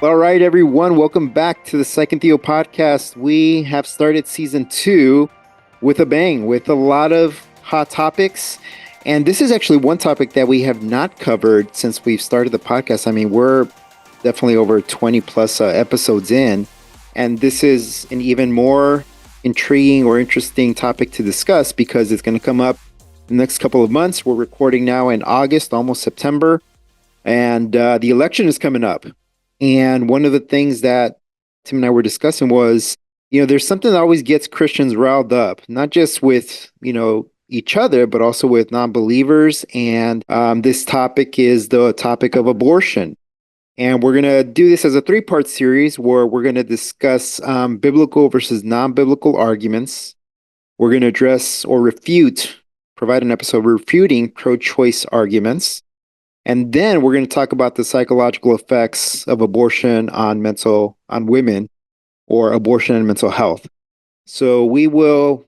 All right, everyone, welcome back to the Psych and Theo podcast. We have started season 2 with a bang, with a lot of hot topics. And this is actually one topic that we have not covered since we've started the podcast. I mean, we're definitely over 20 plus episodes in, and this is an even more intriguing or interesting topic to discuss because it's going to come up the next couple of months. We're recording now in August, almost September, and the election is coming up. And one of the things that Tim and I were discussing was, there's something that always gets Christians riled up, not just with, each other, but also with non-believers. And this topic is the topic of abortion. And we're going to do this as a 3-part series where we're going to discuss biblical versus non-biblical arguments. We're going to address or provide an episode refuting pro-choice arguments. And then we're going to talk about the psychological effects of abortion on women, or abortion and mental health. So we will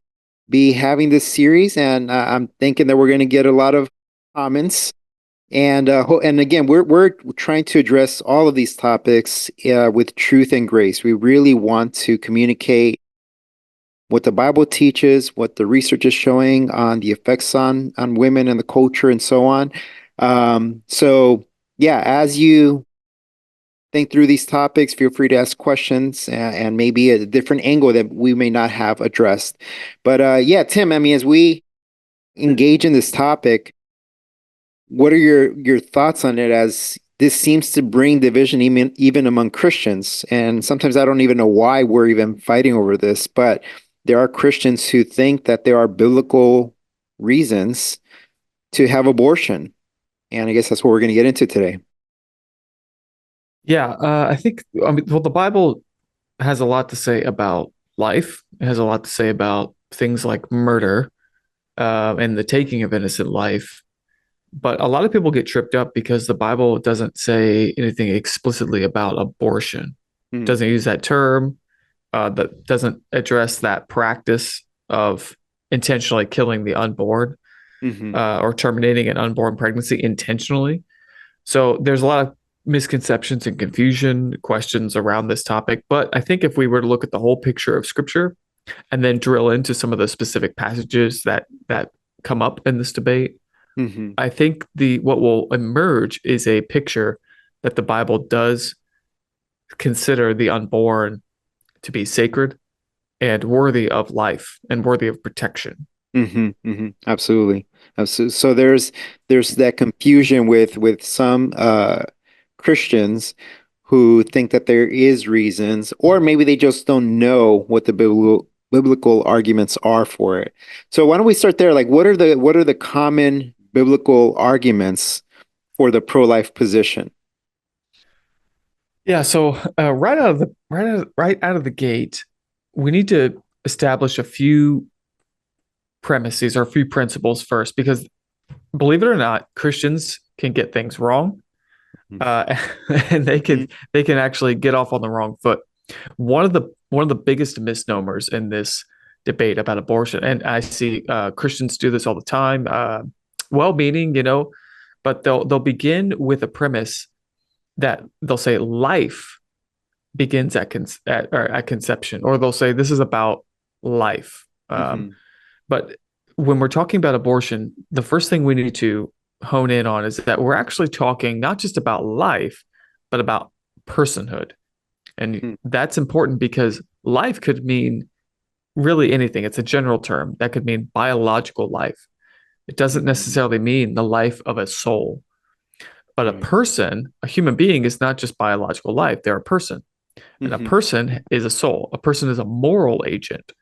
be having this series, and I'm thinking that we're going to get a lot of comments. And again, we're trying to address all of these topics with truth and grace. We really want to communicate what the Bible teaches, what the research is showing on the effects on women and the culture and so on. So yeah, as you think through these topics, feel free to ask questions and maybe a different angle that we may not have addressed. But yeah, Tim, I mean, as we engage in this topic, what are your thoughts on it, as this seems to bring division even among Christians? And sometimes I don't even know why we're even fighting over this, but there are Christians who think that there are biblical reasons to have abortion. And I guess that's what we're going to get into today. Yeah, the Bible has a lot to say about life. It has a lot to say about things like murder, and the taking of innocent life. But a lot of people get tripped up because the Bible doesn't say anything explicitly about abortion. It Hmm. doesn't use that term, that doesn't address that practice of intentionally killing the unborn, Hmm. or terminating an unborn pregnancy intentionally. So there's a lot of misconceptions and confusion, questions around this topic. But I think if we were to look at the whole picture of Scripture and then drill into some of the specific passages that come up in this debate, Hmm. I think the what will emerge is a picture that the Bible does consider the unborn to be sacred and worthy of life and worthy of protection. Absolutely. Absolutely. So there's that confusion with some Christians who think that there is reasons, or maybe they just don't know what the biblical arguments are for it. So why don't we start there? Like, what are the common biblical arguments for the pro-life position? Yeah, so right out of the gate, we need to establish a few premises or a few principles first, because believe it or not, Christians can get things wrong, uh, and Mhm. they can actually get off on the wrong foot. One of the biggest misnomers in this debate about abortion, and I see Christians do this all the time, well-meaning, but they'll begin with a premise that they'll say life begins at conception, or they'll say this is about life. Mhm. But when we're talking about abortion, the first thing we need to hone in on is that we're actually talking not just about life, but about personhood. And Mhm. that's important because life could mean really anything. It's a general term that could mean biological life. It doesn't Mhm. necessarily mean the life of a soul, but a Right. person, a human being, is not just biological life. They're a person, and a Mhm. person is a soul. A person is a moral agent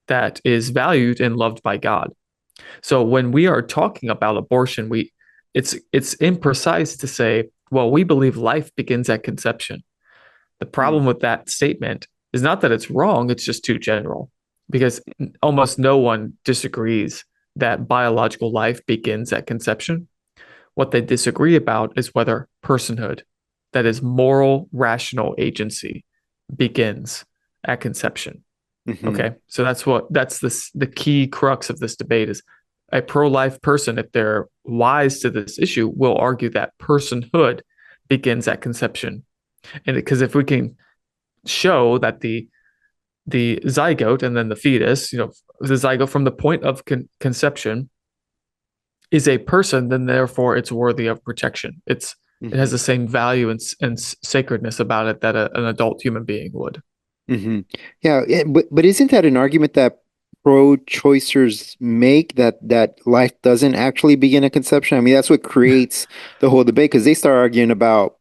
that is valued and loved by God. So when we are talking about abortion, it's imprecise to say, well, we believe life begins at conception. The Mhm. problem with that statement is not that it's wrong, it's just too general, because almost no one disagrees that biological life begins at conception. What they disagree about is whether personhood, that is moral, rational agency, begins at conception. Mhm. Okay, so that's the key crux of this debate is a pro-life person, if they're wise to this issue, will argue that personhood begins at conception. And because if we can show that the zygote and then the fetus, the zygote from the point of conception is a person, then therefore it's worthy of protection. It has Hmm. the same value and sacredness about it that an adult human being would. Hmm. Yeah, but isn't that an argument that pro-choicers make that life doesn't actually begin at conception? I mean, that's what creates the whole debate because they start arguing about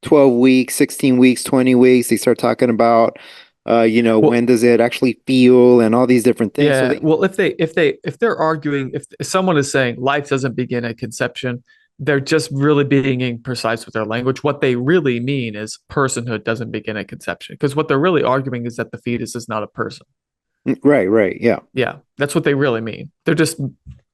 12 weeks, 16 weeks, 20 weeks. They start talking about, when Well, does it actually feel and all these different things. So yeah. they, Well, if they're arguing, if someone is saying life doesn't begin at conception, they're just really being imprecise with their language. What they really mean is personhood doesn't begin at conception, because what they're really arguing is that the fetus is not a person. right, right, yeah. Yeah, that's what they really mean. They're just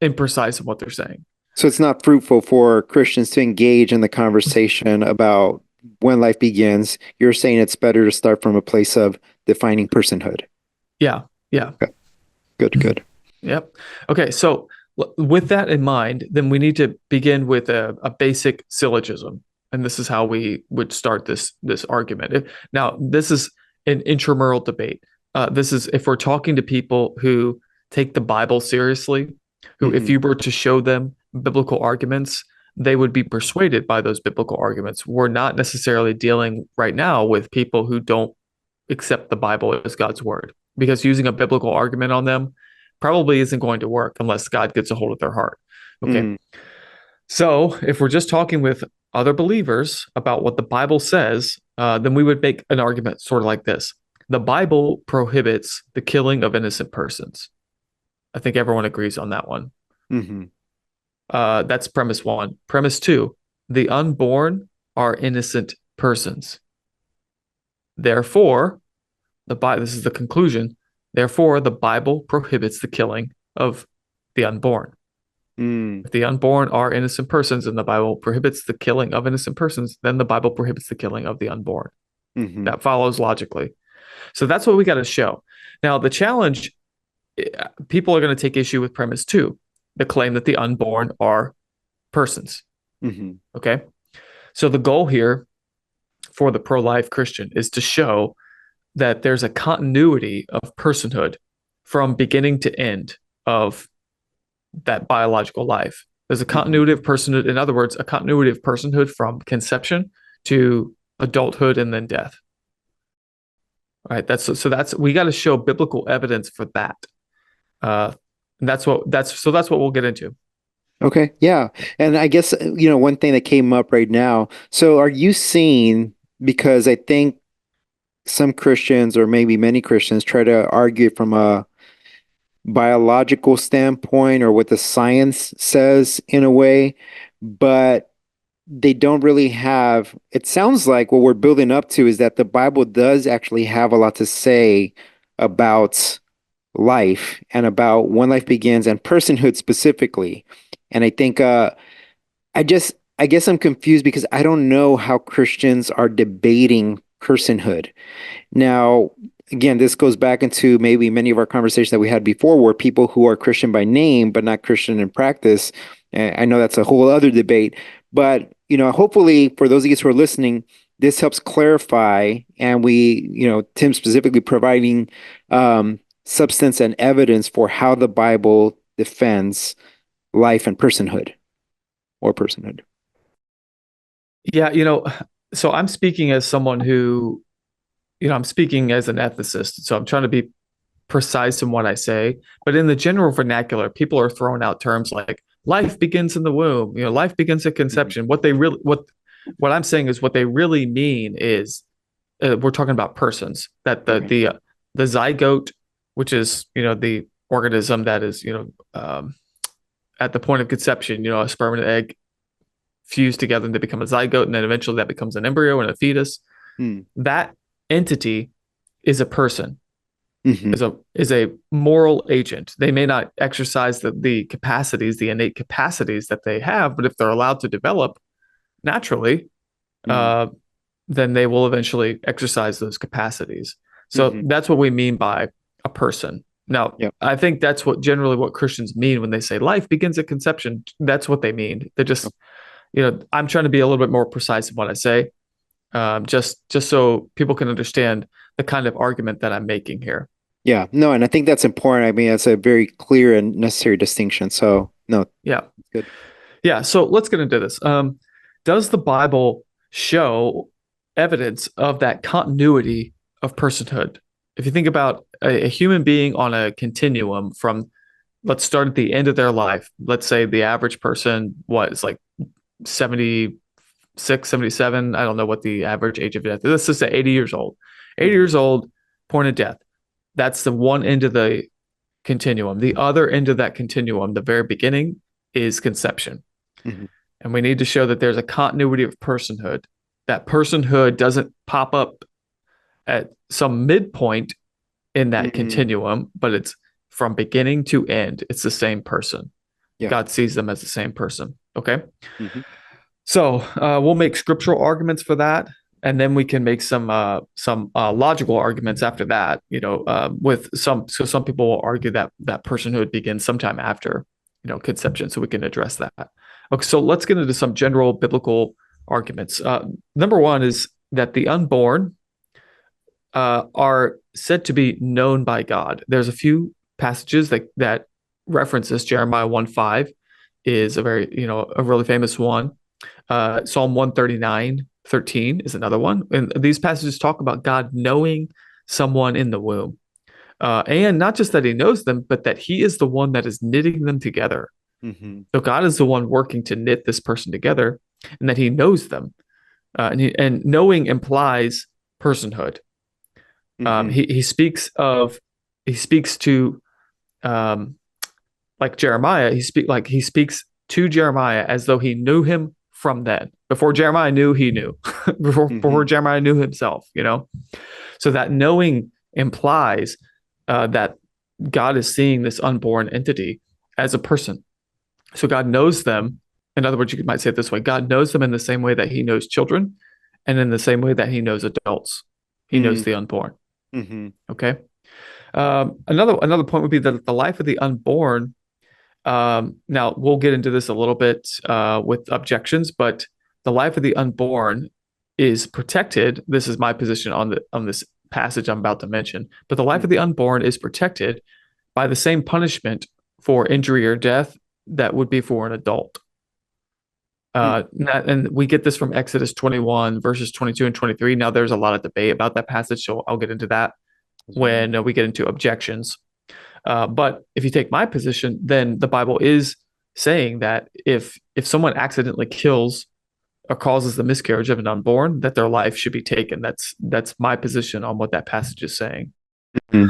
imprecise in what they're saying. So it's not fruitful for Christians to engage in the conversation about when life begins. You're saying it's better to start from a place of defining personhood. Yeah, yeah. Okay, good, good. Yep. Okay, so with that in mind, then we need to begin with a basic syllogism, and this is how we would start this argument. Now, this is an intramural debate. This is if we're talking to people who take the Bible seriously, who, if Hmm. you were to show them biblical arguments, they would be persuaded by those biblical arguments. We're not necessarily dealing right now with people who don't accept the Bible as God's word, because using a biblical argument on them probably isn't going to work unless God gets a hold of their heart. Okay. Hmm. So if we're just talking with other believers about what the Bible says, then we would make an argument sort of like this. The Bible prohibits the killing of innocent persons. I think everyone agrees on that one. Hmm. That's premise one. Premise two, the unborn are innocent persons. Therefore, this is the conclusion. Therefore, the Bible prohibits the killing of the unborn. Mm. If the unborn are innocent persons and the Bible prohibits the killing of innocent persons, then the Bible prohibits the killing of the unborn. Hmm. That follows logically. So that's what we got to show. Now, the challenge, people are going to take issue with premise two, the claim that the unborn are persons. Hmm. Okay. So the goal here for the pro life Christian is to show that there's a continuity of personhood from beginning to end of that biological life. There's a Hmm. continuity of personhood. In other words, a continuity of personhood from conception to adulthood and then death. All right. That's we got to show biblical evidence for that. That's what we'll get into. Okay, yeah. And I guess, one thing that came up right now. So are you seeing, because I think some Christians or maybe many Christians try to argue from a biological standpoint or what the science says in a way, but they don't really have, it sounds like what we're building up to is that the Bible does actually have a lot to say about life and about when life begins and personhood specifically. And I think I guess I'm confused because I don't know how Christians are debating personhood. Now, again, this goes back into maybe many of our conversations that we had before where people who are Christian by name but not Christian in practice. I know that's a whole other debate, but hopefully for those of you who are listening, this helps clarify, and Tim specifically providing substance and evidence for how the Bible defends life and personhood or personhood. Yeah, so I'm speaking as someone who, I'm speaking as an ethicist. So I'm trying to be precise in what I say. But in the general vernacular, people are throwing out terms like life begins in the womb, life begins at Mhm. conception. What I'm saying is what they really mean is we're talking about persons, that the Okay. the the zygote, which is the organism that is at the point of conception, a sperm and an egg fuse together and they become a zygote, and then eventually that becomes an embryo and a fetus. Hmm. That entity is a person, Hmm. is a moral agent. They may not exercise the capacities, the innate capacities that they have, but if they're allowed to develop naturally, Hmm. uh, then they will eventually exercise those capacities. So Hmm. that's what we mean by a person. Now, Yep. I think that's what Christians mean when they say life begins at conception. That's what they mean. They're just, I'm trying to be a little bit more precise in what I say. just so people can understand the kind of argument that I'm making here. Yeah, no, and I think that's important. I mean, that's a very clear and necessary distinction. So, no, Yeah. good. Yeah, so let's get into this. Does the Bible show evidence of that continuity of personhood? If you think about a human being on a continuum from, let's start at the end of their life. Let's say the average person was like 76, 77. I don't know what the average age of death is. Let's just say 80 years old. 80 Hmm. years old, point of death. That's the one end of the continuum. The other end of that continuum, the very beginning, is conception. Hmm. And we need to show that there's a continuity of personhood. That personhood doesn't pop up at some midpoint in that Hmm. continuum, but it's from beginning to end. It's the same person. Yeah. God sees them as the same person. Okay. Hmm. So we'll make scriptural arguments for that, and then we can make some logical arguments after that. With some people will argue that that personhood begins sometime after conception, so we can address that. Okay, so let's get into some general biblical arguments. Number one is that the unborn are said to be known by God. There's a few passages that reference this. Jeremiah 1:5 is a really famous one. Psalm 139:13 is another one. And these passages talk about God knowing someone in the womb. And not just that he knows them, but that he is the one that is knitting them together. Hmm. So God is the one working to knit this person together, and that he knows them. And knowing implies personhood. Hmm. He speaks to um, like Jeremiah. He speaks to Jeremiah as though he knew him from then. Before Jeremiah knew, he knew. Before Hmm. Jeremiah knew himself. So that knowing implies that God is seeing this unborn entity as a person. So God knows them. In other words, you might say it this way: God knows them in the same way that he knows children, and in the same way that he knows adults. He knows the unborn. Hmm. Okay. Another point would be that the life of the unborn. Now we'll get into this a little bit with objections, but the life of the unborn is protected. This is my position on this passage I'm about to mention. But the life of the unborn is protected by the same punishment for injury or death that would be for an adult. And we get this from Exodus 21, verses 22 and 23. Now, there's a lot of debate about that passage, so I'll get into that when we get into objections. But if you take my position, then the Bible is saying that if someone accidentally kills or causes the miscarriage of an unborn, that their life should be taken. That's my position on what that passage is saying. Hmm.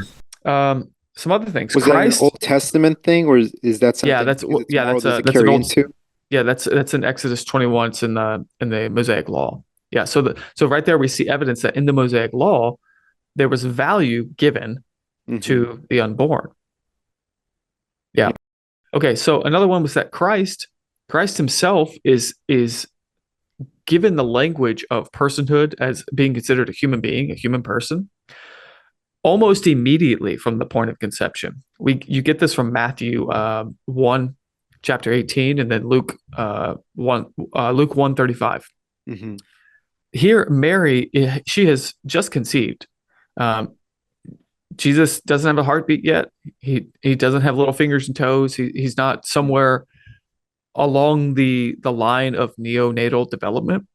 Some other things. Was that an Christ, Old Testament thing, or is that yeah, something? Is it tomorrow? Does it that's an carry old, into? yeah, that's in Exodus 21. It's in the Mosaic Law. Yeah, so right there we see evidence that in the Mosaic Law there was value given Hmm. to the unborn. Yeah. Yeah. Okay, so another one was that Christ himself is given the language of personhood as being considered a human being, a human person, almost immediately from the point of conception. You get this from Matthew 1, chapter 18, and then Luke 1:35. Hmm. Here, Mary, she has just conceived. Um, Jesus doesn't have a heartbeat yet. He doesn't have little fingers and toes. He's not somewhere along the line of neonatal development.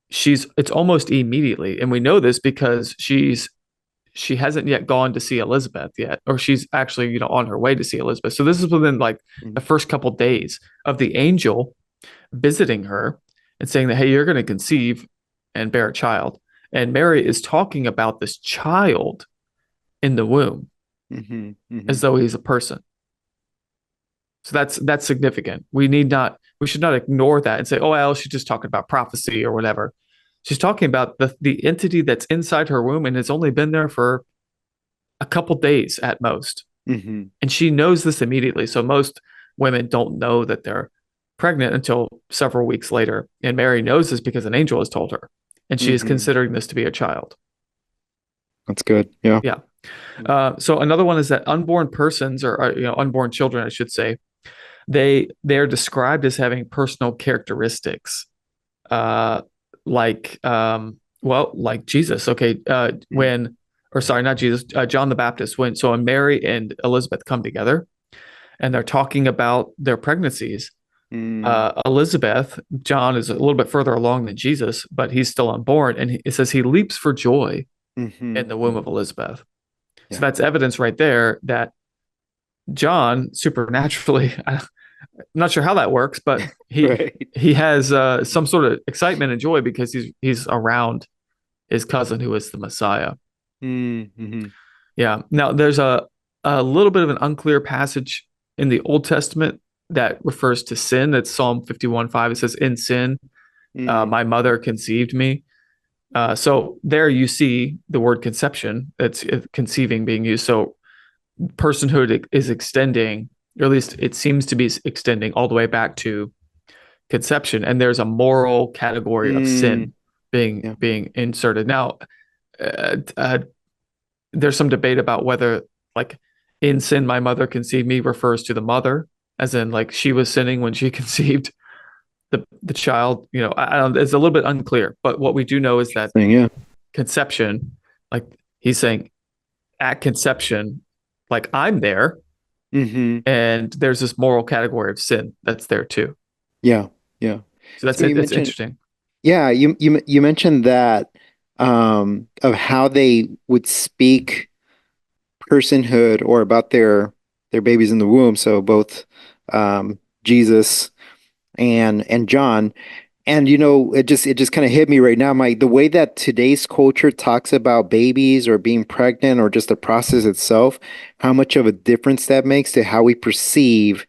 It's almost immediately, and we know this because she hasn't yet gone to see Elizabeth yet, or she's actually on her way to see Elizabeth. So this is within like the first couple days of the angel visiting her and saying that, hey, you're going to conceive and bear a child. And Mary is talking about this child in the womb Hmm. Hmm. as though he's a person. So that's significant. We should not ignore that and say, oh, well, she's just talking about prophecy or whatever. She's talking about the entity that's inside her womb and has only been there for a couple days at most. Hmm. And she knows this immediately. So most women don't know that they're pregnant until several weeks later. And Mary knows this because an angel has told her. And she is Hmm. considering this to be a child. That's good. Yeah. Yeah. So another one is that unborn persons or unborn children, I should say, they're described as having personal characteristics, like Well, like Jesus. Okay. Mm, Or sorry, not Jesus, John the Baptist, when Mary and Elizabeth come together and they're talking about their pregnancies. mm, Elizabeth, John is a little bit further along than Jesus, but he's still unborn. And it says he leaps for joy mm-hmm, in the womb of hmm. Elizabeth. So Yeah. that's evidence right there that John supernaturally, I'm not sure how that works, but he Right. he has some sort of excitement and joy because he's around his cousin who is the Messiah. Mm-hmm. Yeah. Now there's a little bit of an unclear passage in the Old Testament that refers to sin. That's Psalm 51:5. It says, "In sin, Mm, my mother conceived me." So there you see the word conception. That's conceiving being used. So personhood is extending, or at least it seems to be extending all the way back to conception. And there's a moral category of mm, sin being yeah. being inserted. Now, there's some debate about whether like in sin my mother conceived me refers to the mother, as in like she was sinning when she conceived the child. I don't, it's a little bit unclear, but what we do know is that Interesting. Yeah. conception, like he's saying at conception, like I'm there, Mm-hmm. and there's this moral category of sin that's there too. Yeah. Yeah. So that's So you it. It's mentioned, interesting. yeah, you mentioned that of how they would speak personhood or about their babies in the womb. So both Jesus and John. And it just kind of hit me right now. The way that today's culture talks about babies or being pregnant or just the process itself, how much of a difference that makes to how we perceive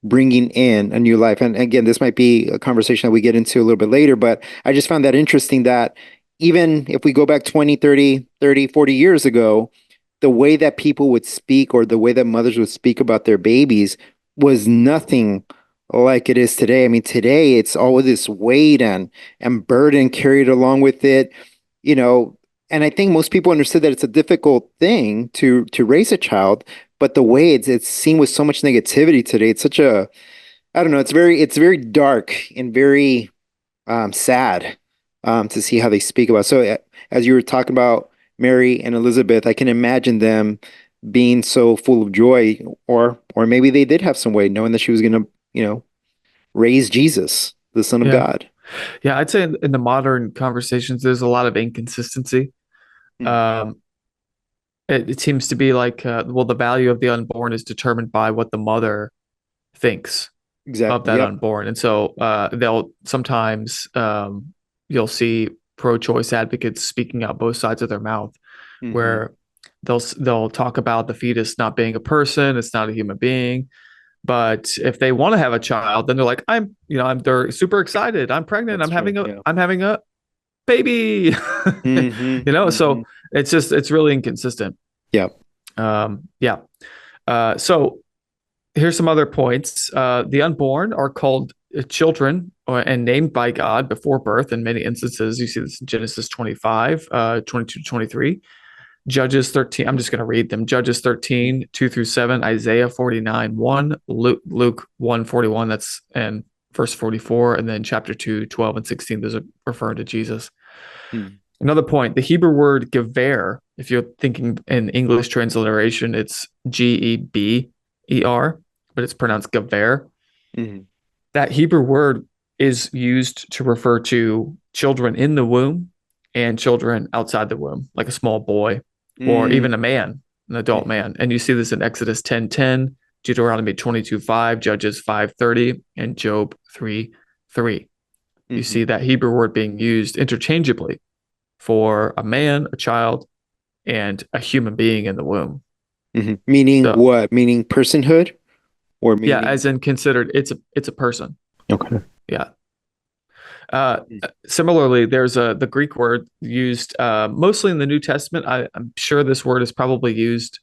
bringing in a new life. And again, this might be a conversation that we get into a little bit later, but I just found that interesting that even if we go back 20, 30, 40 years ago, the way that people would speak or the way that mothers would speak about their babies was nothing like it is today. I mean, today it's all this weight and burden carried along with it, you know, and I think most people understood that it's a difficult thing to raise a child, but the way it's seen with so much negativity today, it's such a I don't know, it's very dark and very sad to see how they speak about. So as you were talking about Mary and Elizabeth, I can imagine them being so full of joy, or maybe they did have some weight, knowing that she was gonna, raise Jesus, the Son of Yeah. God. Yeah. I'd say in the modern conversations, there's a lot of inconsistency. Hmm. Um, it seems to be like, well, the value of the unborn is determined by what the mother thinks of Exactly. that Yep. unborn. And so they'll sometimes you'll see pro-choice advocates speaking out both sides of their mouth, Hmm. where they'll talk about the fetus not being a person, it's not a human being. But if they want to have a child, then they're like, they're super excited. I'm pregnant. That's true. Yeah. I'm having a baby. Hmm. Hmm. So it's really inconsistent. Yep. Yeah. So here's some other points. The unborn are called children and named by God before birth in many instances. You see this in Genesis 25, 22 to 23. Judges 13, I'm just going to read them. Judges 13, 2 through 7, Isaiah 49, 1, Luke 1, 41, that's and verse 44, and then chapter 2, 12 and 16, those are referring to Jesus. Hmm. Another point, the Hebrew word gever, if you're thinking in English transliteration, it's Geber, but it's pronounced gever. Hmm. That Hebrew word is used to refer to children in the womb and children outside the womb, like a small boy or even a Hmm. man, an adult Hmm. man. And you see this in Exodus 10:10, Deuteronomy 22:5, Judges 5:30, and Job 3:3. You Hmm. see that Hebrew word being used interchangeably for a man, a child, and a human being in the womb. Hmm. Meaning So what? Meaning personhood or yeah, meaning? as in considered, it's a person. Okay. Yeah. Similarly, there's the Greek word used mostly in the New Testament. I'm sure this word is probably used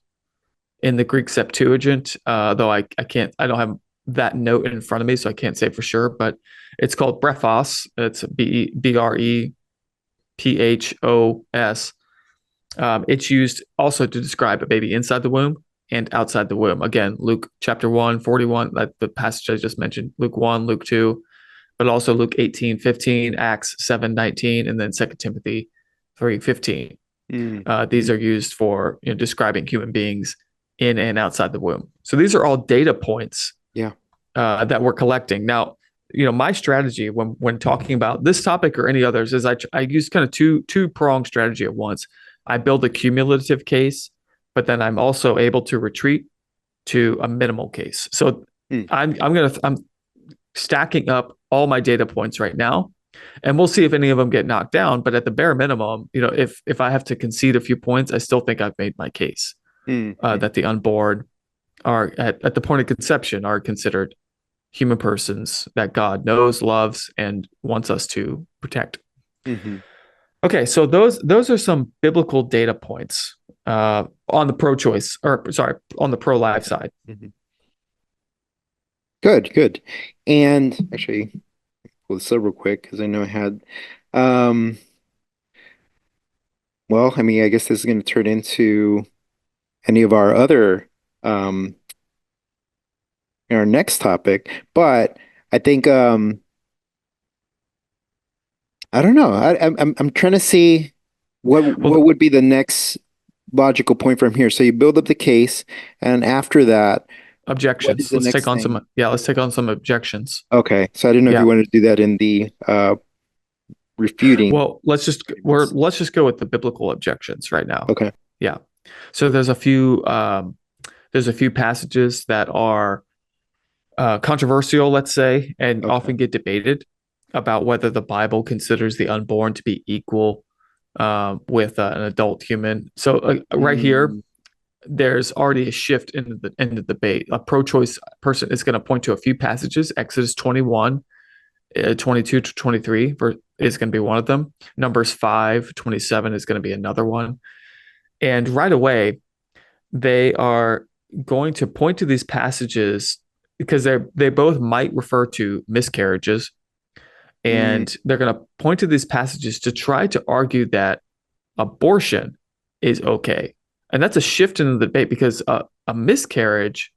in the Greek Septuagint, though I don't have that note in front of me, so I can't say for sure. But it's called brephos. It's Brephos. It's used also to describe a baby inside the womb and outside the womb. Again, Luke chapter 1, 41, like the passage I just mentioned, Luke 1, Luke 2, but also Luke 18:15, Acts 7:19, and then 2 Timothy 3:15. Mm. These are used for describing human beings in and outside the womb. So these are all data points Yeah. that we're collecting. Now, my strategy when talking about this topic or any others is I use kind of two-pronged strategy at once. I build a cumulative case, but then I'm also able to retreat to a minimal case. So Mm. I'm stacking up all my data points right now, and we'll see if any of them get knocked down. But at the bare minimum, if I have to concede a few points, I still think I've made my case Mm. that the unborn are at the point of conception are considered human persons that God knows, loves, and wants us to protect. Mm-hmm. Okay, so those are some biblical data points on the pro-choice, or sorry, on the pro-life side. Mm-hmm. Good, good. And actually, pull this up real quick because I know I had. Um, well, I mean, I guess this is going to turn into any of our other our next topic, but I think I don't know. I'm trying to see what Well, would be the next logical point from here. So you build up the case, and after that, what is objections. the next thing? Let's take on some objections. Okay, so I didn't know if you Yeah. wanted to do that in the refuting Well, arguments. let's just go with the biblical objections right now. Okay. Yeah. So there's a few passages that are controversial, let's say, and Okay. often get debated about whether the Bible considers the unborn to be equal with an adult human. So right here, Mm, there's already a shift in the debate. A pro-choice person is going to point to a few passages. Exodus 21, 22 to 23 is going to be one of them. Numbers 5:27 is going to be another one. And right away, they are going to point to these passages because they both might refer to miscarriages, mm, and they're going to point to these passages to try to argue that abortion is okay. And that's a shift in the debate because a miscarriage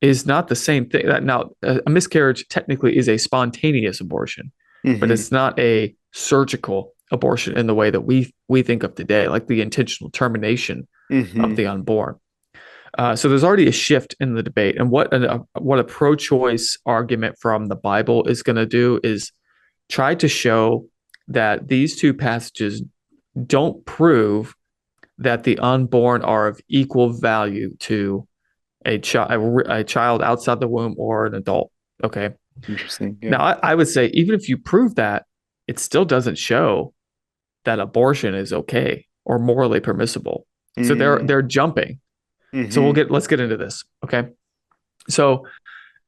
is not the same thing. Now, a miscarriage technically is a spontaneous abortion, but mm-hmm, it's not a surgical abortion in the way that we think of today, like the intentional termination of mm-hmm, the unborn. So there's already a shift in the debate, and what a pro-choice argument from the Bible is going to do is try to show that these two passages don't prove that the unborn are of equal value to a child outside the womb or an adult. Okay. interesting. Yeah. Now, I would say even if you prove that, it still doesn't show that abortion is okay or morally permissible. So Mm, they're jumping. So mm-hmm, let's get into this. Okay. So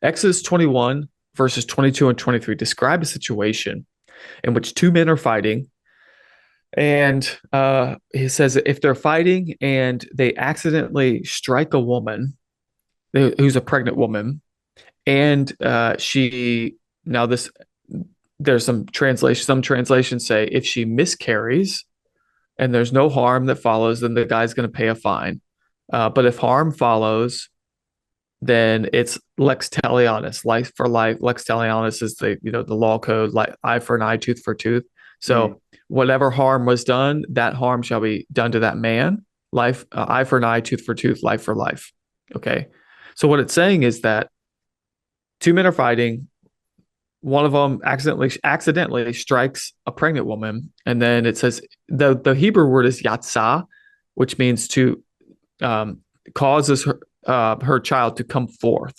Exodus 21 verses 22 and 23 describe a situation in which two men are fighting. And he says that if they're fighting and they accidentally strike a woman who's a pregnant woman, and she now this there's some translations say if she miscarries and there's no harm that follows, then the guy's going to pay a fine. But if harm follows, then it's lex talionis, life for life. Lex talionis is the law code, like eye for an eye, tooth for tooth. mm, So whatever harm was done, that harm shall be done to that man. Life, eye for an eye, tooth for tooth, life for life. Okay. So what it's saying is that two men are fighting. One of them accidentally strikes a pregnant woman, and then it says the Hebrew word is yatzah, which means to um, causes her child to come forth.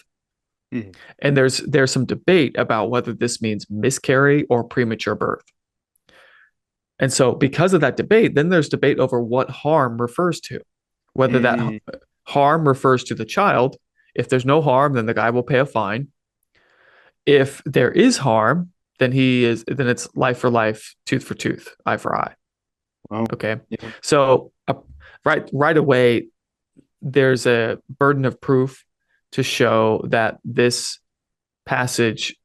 mm, And there's some debate about whether this means miscarry or premature birth. And so because of that debate, then there's debate over what harm refers to, whether that mm, harm refers to the child. If there's no harm, then the guy will pay a fine. If there is harm, then it's life for life, tooth for tooth, eye for eye. wow. Okay. Yeah. So right away, there's a burden of proof to show that this passage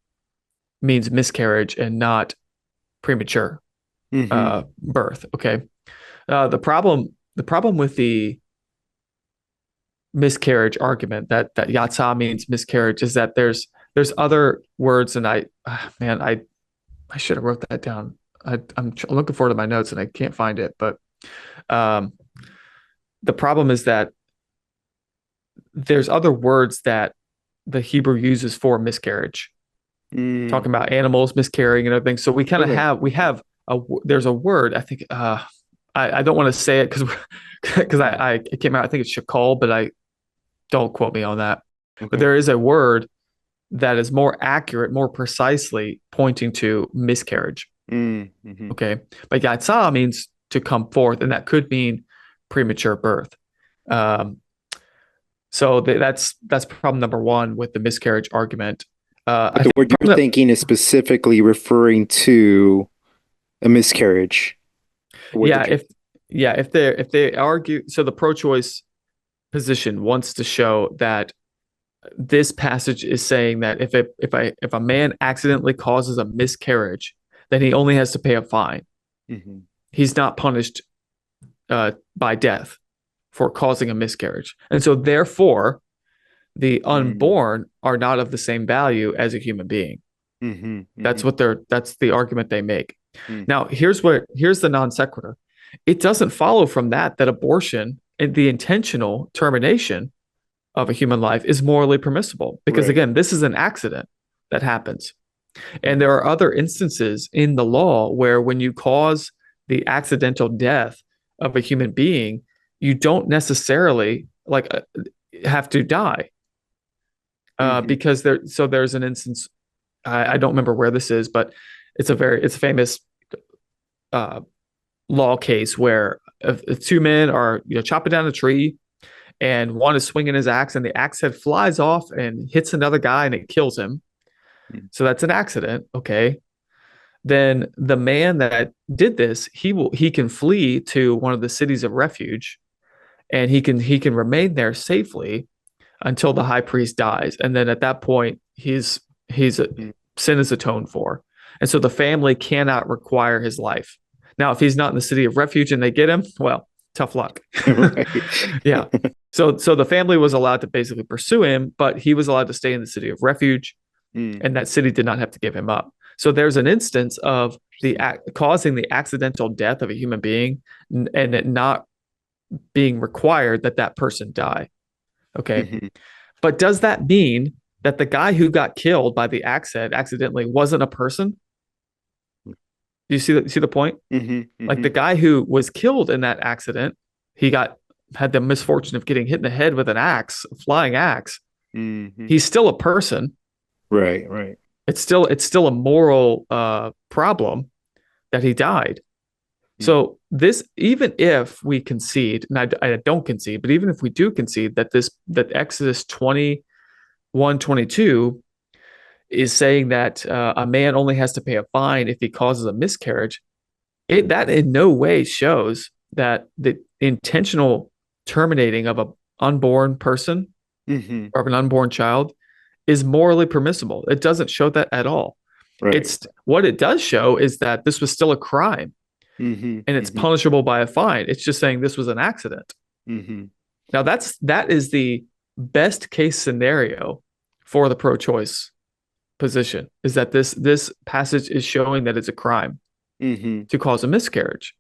means miscarriage and not premature Mm-hmm, birth. Okay. The problem with the miscarriage argument that yatsa means miscarriage is that there's other words, and man, I should have wrote that down. I'm looking forward to my notes and I can't find it, but um, the problem is that there's other words that the Hebrew uses for miscarriage, Mm, talking about animals miscarrying and everything. So okay. we have there's a word I think I don't want to say it because because Mm, I it came out I think it's shakal, but I don't quote me on that. But okay. there is a word that is more accurate, more precisely pointing to miscarriage. Mm-hmm. Okay, but yatsa means to come forth, and that could mean premature birth. Um, so that's problem number one with the miscarriage argument. But I the think word you're problem thinking is specifically referring to a miscarriage. The word yeah, that you're. if they argue, so the pro-choice position wants to show that this passage is saying that if a man accidentally causes a miscarriage, then he only has to pay a fine. Mm-hmm. He's not punished by death for causing a miscarriage, and so therefore the unborn are not of the same value as a human being. Mm-hmm. Mm-hmm. That's the argument they make. Mm, Now, here's the non sequitur. It doesn't follow from that abortion and the intentional termination of a human life is morally permissible because right. again, this is an accident that happens. And there are other instances in the law where when you cause the accidental death of a human being, you don't necessarily have to die Mm-hmm. because there's an instance I don't remember where this is, but it's a famous uh, law case where if two men are chopping down a tree and one is swinging his axe and the axe head flies off and hits another guy and it kills him. So that's an accident. Okay. Then the man that did this, he can flee to one of the cities of refuge and he can remain there safely until the high priest dies. And then at that point, he's Mm-hmm. sin is atoned for. And so the family cannot require his life. Now, if he's not in the city of refuge and they get him, well, tough luck. Right. Yeah. So the family was allowed to basically pursue him, but he was allowed to stay in the city of refuge, Mm, and that city did not have to give him up. So there's an instance of the interesting. causing the accidental death of a human being and it not being required that that person die. Okay. Mm-hmm. But does that mean that the guy who got killed by the axe head accidentally wasn't a person? Do you see the point? Mm-hmm. Like Mm-hmm. the guy who was killed in that accident, he got had the misfortune of getting hit in the head with an axe, a flying axe. Mm-hmm. He's still a person. Right. Right. It's still a moral problem that he died. Mm, So this, even if we concede, and I don't concede, but even if we do concede that Exodus 21:22 is saying that a man only has to pay a fine if he causes a miscarriage, that in no way shows that the intentional terminating of an unborn person mm-hmm. or of an unborn child is morally permissible. It doesn't show that at all. Right. It's what it does show is that this was still a crime Mm-hmm. and it's Mm-hmm. punishable by a fine. It's just saying this was an accident. Mm-hmm. Now that is the best case scenario for the pro-choice position is that this passage is showing that it's a crime Mm-hmm. to cause a miscarriage.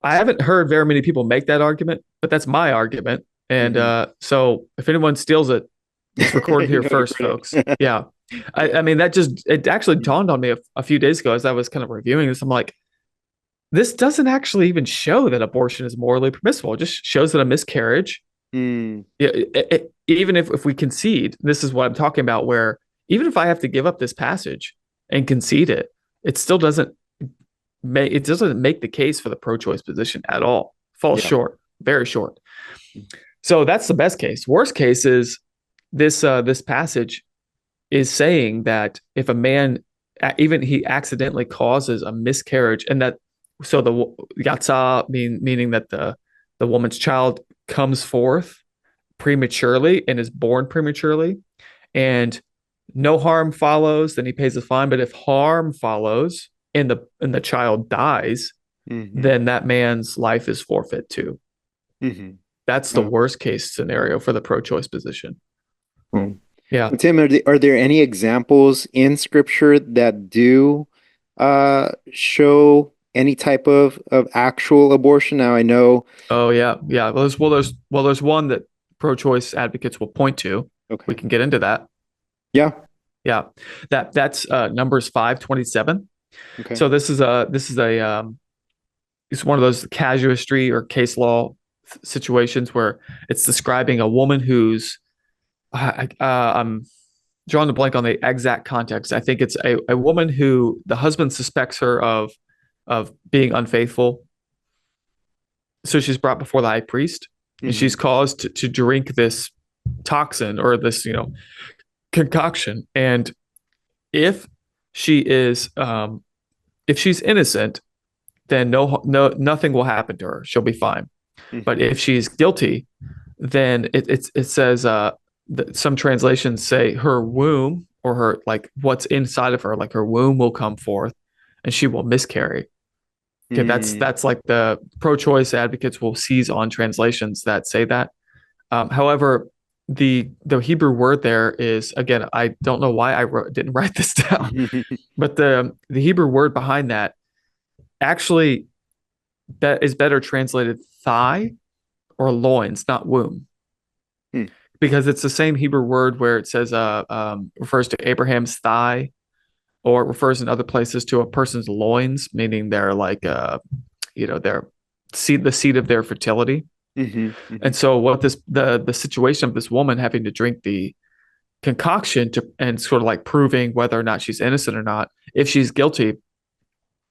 I haven't heard very many people make that argument, but that's my argument. And Mm-hmm. so if anyone steals it, it's recorded You here know how to first, print folks. it. Yeah. I mean, it actually dawned on me a few days ago as I was kind of reviewing this. I'm like, this doesn't actually even show that abortion is morally permissible. It just shows that a miscarriage, Mm, yeah, even if we concede, this is what I'm talking about, where even if I have to give up this passage and concede it, it still doesn't make the case for the pro-choice position at all. Falls yeah. short, very short. So that's the best case. Worst case is this passage is saying that if a man even he accidentally causes a miscarriage and that so the yatsa meaning that the woman's child comes forth prematurely and is born prematurely and no harm follows, then he pays a fine. But if harm follows and the child dies, Mm-hmm. then that man's life is forfeit too. Mm-hmm. That's the Oh, worst case scenario for the pro-choice position. cool. Yeah. Well, Tim, are there any examples in scripture that do show any type of actual abortion? Now I know. Oh yeah, yeah. There's one that pro-choice advocates will point to. We Okay. can get into that. Yeah. Yeah, that's Numbers 5:27. Okay. So this is it's one of those casuistry or case law situations where it's describing a woman who's I'm drawing a blank on the exact context. I think it's a woman who the husband suspects her of being unfaithful. So she's brought before the high priest and Hmm. she's caused to drink this toxin or this, concoction. And if she is if she's innocent, then nothing will happen to her. She'll be fine. But Hmm. if she's guilty, then it says that some translations say her womb or her like what's inside of her, like her womb will come forth and she will miscarry. Okay, Hmm. that's like the pro-choice advocates will seize on translations that say that. However, the Hebrew word there is again, I don't know why didn't write this down, but the Hebrew word behind that actually that is better translated thigh or loins, not womb, Hmm. because it's the same Hebrew word where it says refers to Abraham's thigh, or it refers in other places to a person's loins, meaning they're like they're the seat of their fertility. Hmm. Hmm. And so what the situation of this woman having to drink the concoction to and sort of like proving whether or not she's innocent or not, if she's guilty,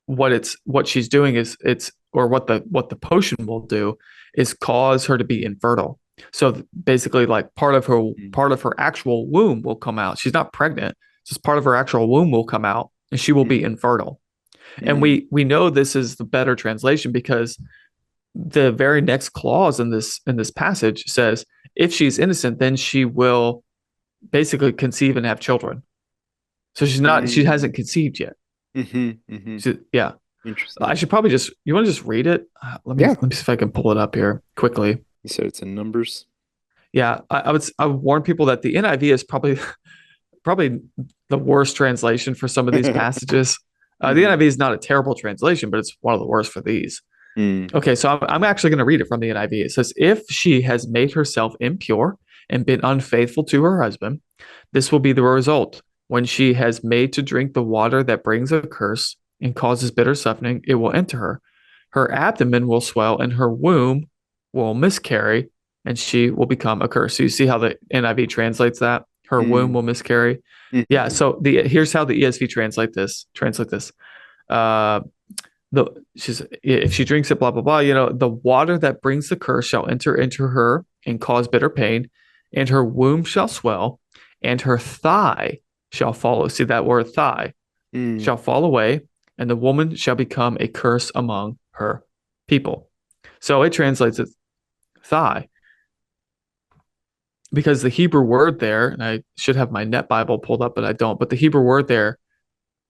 what she's doing is it's or what the potion will do is cause her to be infertile. So basically, like part of her actual womb will come out. She's not pregnant, just part of her actual womb will come out, and she will be infertile. And Hmm. we know this is the better translation because the very next clause in this passage says if she's innocent, then she will basically conceive and have children. So she Hmm. hasn't conceived yet. Hmm. Hmm. Yeah. I Interesting. should probably just. You want to just read it? Yeah. Let me see if I can pull it up here quickly. You said it's in Numbers. Yeah, I would warn people that the NIV is probably the worst translation for some of these passages. The Hmm. NIV is not a terrible translation, but it's one of the worst for these. Hmm. Okay, so I'm actually going to read it from the NIV. It says, "If she has made herself impure and been unfaithful to her husband, this will be the result. When she has made to drink the water that brings a curse and causes bitter suffering, it will enter her. Her abdomen will swell and her womb will miscarry, and she will become a curse." So you see how the NIV translates that? Her womb Hmm. will miscarry. Yeah. Hmm. So the here's how the ESV translate this. Uh, the she's if she drinks it, blah blah blah. The water that brings the curse shall enter into her and cause bitter pain, and her womb shall swell, and her thigh shall follow. See that word thigh Hmm. shall fall away, and the woman shall become a curse among her people. So it translates as thigh because the Hebrew word there, and I should have my Net Bible pulled up, but I don't. But the Hebrew word there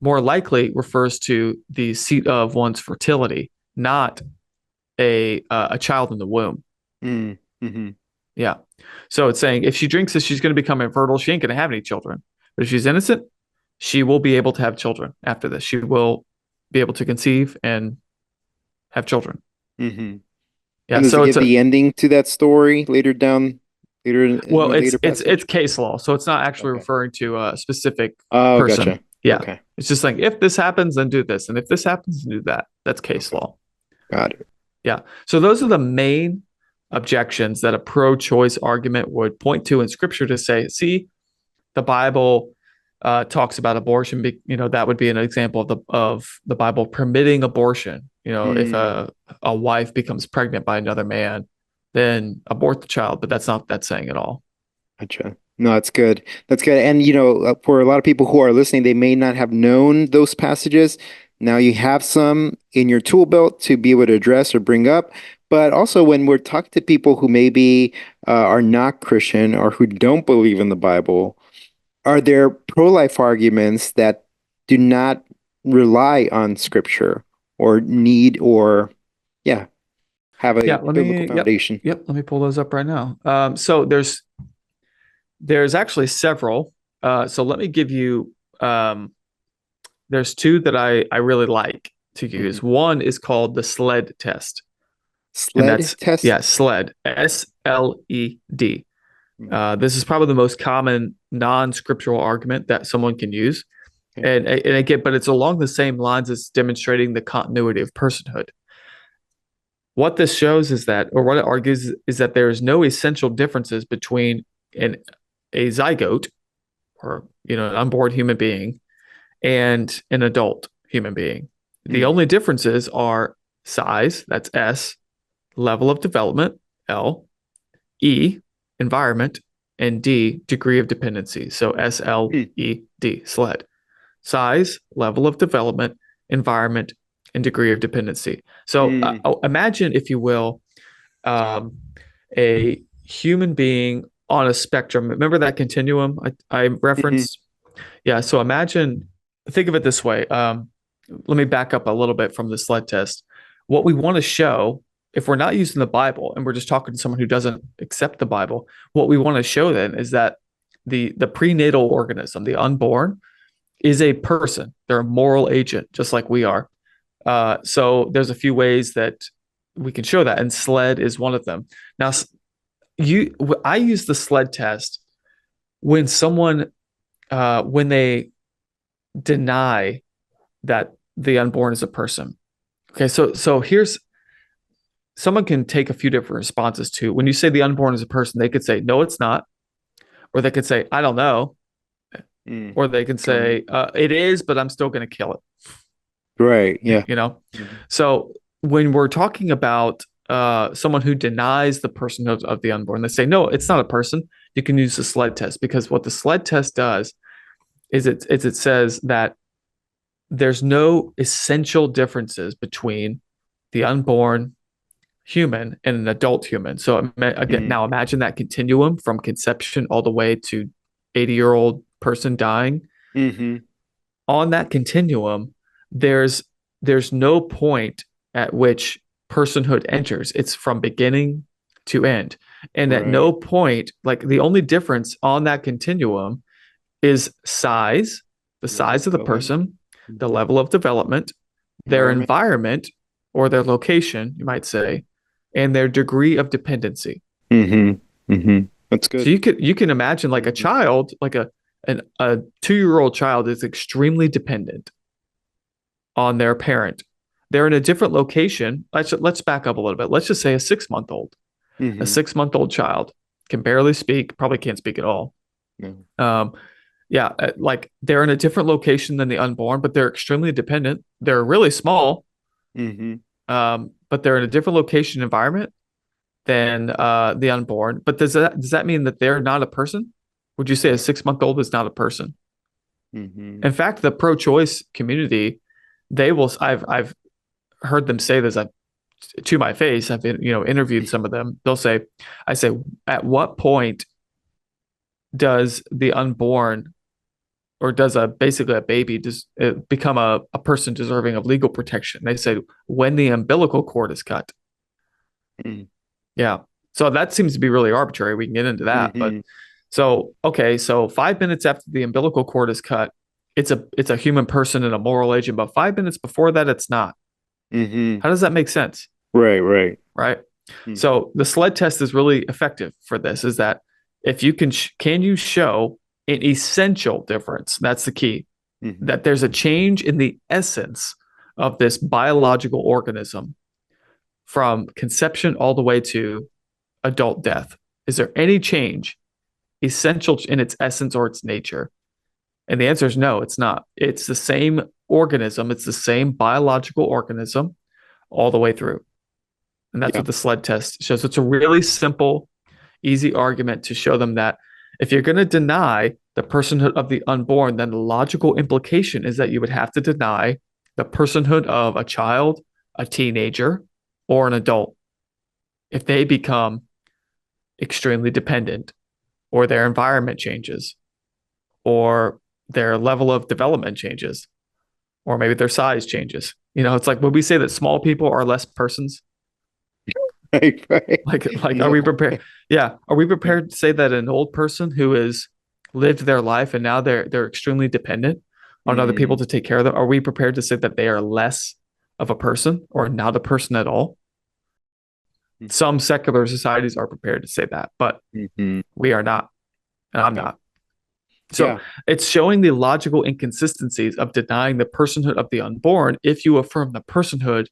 more likely refers to the seat of one's fertility, not a child in the womb. Hmm. Hmm. Yeah. So it's saying if she drinks this, she's going to become infertile. She ain't going to have any children. But if she's innocent, she will be able to have children after this. She will be able to conceive and have children. Hmm. Yeah. And does it So it's give a the ending to that story later down, later in well, the later it's passage? case law. So it's not actually Okay. referring to a specific Oh, person. gotcha. Yeah. Okay. It's just like if this happens, then do this, and if this happens, then do that. That's case Okay. law. Got it. Yeah. So those are the main objections that a pro-choice argument would point to in scripture to say, see, the Bible talks about abortion. That would be an example of the Bible permitting abortion. If Hmm. a wife becomes pregnant by another man, then abort the child. But that's not that saying at all. Gotcha. No, that's good. That's good. And for a lot of people who are listening, they may not have known those passages. Now you have some in your tool belt to be able to address or bring up. But also, when we're talking to people who maybe are not Christian or who don't believe in the Bible, are there pro-life arguments that do not rely on scripture or need or, yeah, have a Yeah. biblical foundation? Let me pull those up right now. So there's actually several. So let me give you um, there's two that I really like to Hmm. use. One is called the SLED test, and Sled that's test. yeah, SLED, SLED. Mm, This is probably the most common non-scriptural argument that someone can use, okay. and again, but it's along the same lines as demonstrating the continuity of personhood. What this shows is that, or what it argues, is that there is no essential differences between an a zygote, or an unborn human being, and an adult human being. The Mm, only differences are size, that's S, level of development, L, E, environment, and D, degree of dependency. So mm, SLED, SLED. Size, level of development, environment, and degree of dependency. So mm, imagine, if you will, um, a human being on a spectrum. Remember that continuum I mhm, referenced? Yeah. So think of it this way. Let me back up a little bit from the sled test. What we want to show, if we're not using the Bible and we're just talking to someone who doesn't accept the Bible, what we want to show then is that the prenatal organism, the unborn, is a person. They're a moral agent, just like we are. So there's a few ways that we can show that, and sled is one of them. Now, I use the sled test when when they deny that the unborn is a person. Okay, so here's someone can take a few different responses to when you say the unborn is a person. They could say no, it's not, or they could say I don't know, mm. or they can Come. say it is, but I'm still going to kill it. Right. Yeah. You know, Mhm. so when we're talking about someone who denies the personhood of the unborn, they say no, it's not a person. You can use the sled test, because what the sled test does is it says that there's no essential differences between the unborn human and an adult human. So again, Mm, now imagine that continuum from conception all the way to 80-year-old person dying. mhm. On that continuum, there's there's no point at which personhood enters. It's from beginning to end. And at no Right. point, like the only difference on that continuum is size, the Level size of the development. person, the Mhm. level of development, their Environment. environment or their location, you might say, and their degree of dependency. Mhm. Mhm. That's So good. you can imagine, like a Mhm. child, like a 2-year-old child is extremely dependent on their parent. They're in a different location. Let's back up a little bit. Let's just say a 6-month old. A Mhm. 6-month old child can barely speak, probably can't speak at all. No. Um, yeah, like they're in a different location than the unborn, but they're extremely dependent. They're really small, Mhm. but they're in a different location environment than the unborn. But does that mean that they're not a person? Would you say a Right. 6-month old is not a person? Mhm. In fact, the pro-choice community, they will. I've heard them say this. To my face, I've been, interviewed some of them. They'll say, I say, at what point does the unborn, or does basically a baby just become a person deserving of legal protection? They say when the umbilical cord is cut. Mm, Yeah. So that seems to be really arbitrary. We can get into that, but mhm. so okay, so 5 minutes after the umbilical cord is cut, it's a human person and a moral agent, but 5 minutes before that, it's not. Mhm. How does that make sense? Right. Right. Right. Mhm. So the sled test is really effective for this. Is that if you can you show an essential difference? That's the key. Mhm. That there's a change in the essence of this biological organism from conception all the way to adult death. Is there any change essential in its essence or its nature? And the answer is no, it's not. It's the same organism, it's the same biological organism all the way through. And that's Yeah. what the sled test shows. It's a really simple, easy argument to show them that if you're going to deny the personhood of the unborn, then the logical implication is that you would have to deny the personhood of a child, a teenager, or an adult if they become extremely dependent, or their environment changes, or their level of development changes, or maybe their size changes. It's like when we say that small people are less persons. Right. Right. Like, are we No. prepared? Yeah, are we prepared to say that an old person who has lived their life and now they're extremely dependent? on other people Mm-hmm. to take care of them? Are we prepared to say that they are less of a person or not a person at all? Some secular societies are prepared to say that, but Mm-hmm. we are not, and I'm Yeah. not. So Yeah. it's showing the logical inconsistencies of denying the personhood of the unborn if you affirm the personhood